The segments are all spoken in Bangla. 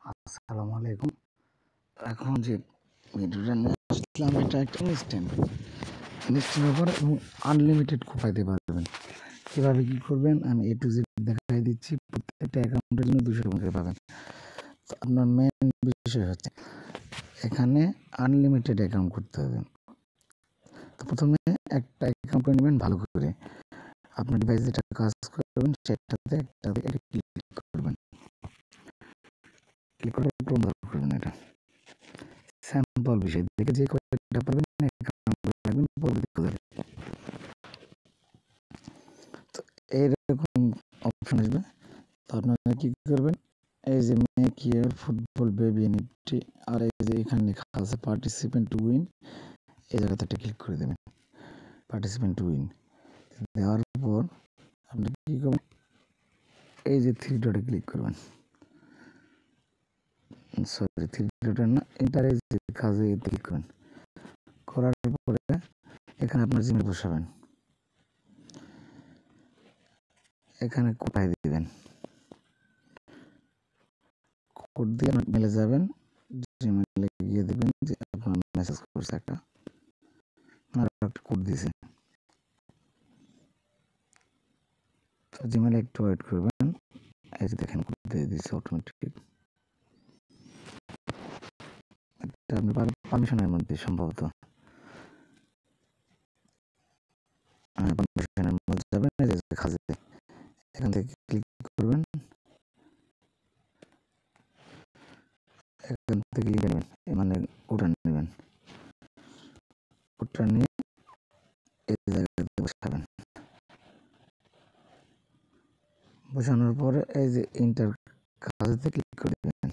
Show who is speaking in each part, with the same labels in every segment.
Speaker 1: আসসালামু আলাইকুম। এখন যে ভিডিওটা নিয়ে আসলাম এটা একটা ইনস্ট্যান্ট অফার এবং আনলিমিটেড কোপাইতে পারবেন। কীভাবে কী করবেন আমি A to Z দেখাই দিচ্ছি। প্রত্যেকটা অ্যাকাউন্টের জন্য 200 টাকা করে পাবেন। তো আপনার মেন বিষয় হচ্ছে এখানে আনলিমিটেড অ্যাকাউন্ট করতে হবে। তো প্রথমে একটা অ্যাকাউন্ট করে নেবেন ভালো করে। আপনার ডিভাইসে যেটা কাজ করবেন সেটাতে একটা ক্লিক করবেন। ক্লিক করে ক্রোম করবেন। এটা স্যাম্পল বিষয় দেখে যে কয়টা পারবেন রাখবেন পরবর্তী যাবে। তো এইরকম অপশন আসবে। তো আপনারা কি করবেন, এই যে মেক ইয়ার ফুটবল বেবি এনএফটি আর এই যে এখানে লেখা আছে পার্টিসিপেন্ট টু উইন, এই জায়গাতে একটা ক্লিক করে দেবেন। পার্টিসিপেন্ট টু উইন দেওয়ার পর আপনি কি করবেন, এই যে থ্রি ডটে ক্লিক করবেন। সরি থ্রি ডটে না, এন্টারে যে কাজে ক্লিক করবেন। করার পরে এখানে আপনার জিমেল বসাবেন, এখানে কোথায় দিবেন, কোড দিয়ে মেলে যাবেন। জিমেলে গিয়ে দেবেন যে আপনার মেসেজ করছে একটা কোড দিয়েছে। তো জিমেলে একটু ওয়েট করবেন। এই যে দেখেন কোড দিয়ে দিয়েছে অটোমেটিক। এটা আপনি পারমিশনের মধ্যে সম্ভবত পারমিশনের মধ্যে যাবেন, এই যে কাজে এখান থেকে ক্লিক করবেন। এখান থেকে লিখে নেবেন, মানে কোডটা নেবেন। কোডটা নিয়ে এই জায়গাতে বসাবেন। বসানোর পরে এই যে ইন্টার কাজেতে ক্লিক করে দেবেন।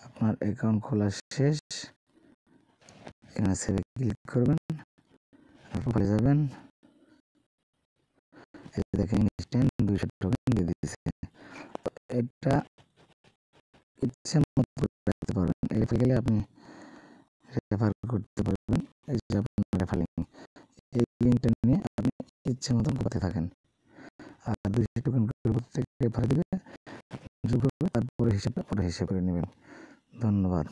Speaker 1: আপনার অ্যাকাউন্ট খোলা শেষ। এখানে সেভে ক্লিক করবেন, প্রোফাইলে যাবেন। এই যে দেখেন ইনস্ট্যান্ট 200 টোকেন দিয়ে দিয়েছে। এটা ইচ্ছে মতো রাখতে পারবেন। এটা গেলে আপনি রেফার করতে পারবেন। এই যে আপনার রেফার লিঙ্ক, এই লিঙ্কটা নিয়ে আপনি ইচ্ছে মতন করতে থাকেন। আর 200 টোকেন করে প্রত্যেক রেফার দিবে, যোগ হবে, তারপরে হিসাবটা পরে হিসাব করে নেবেন। ধন্যবাদ।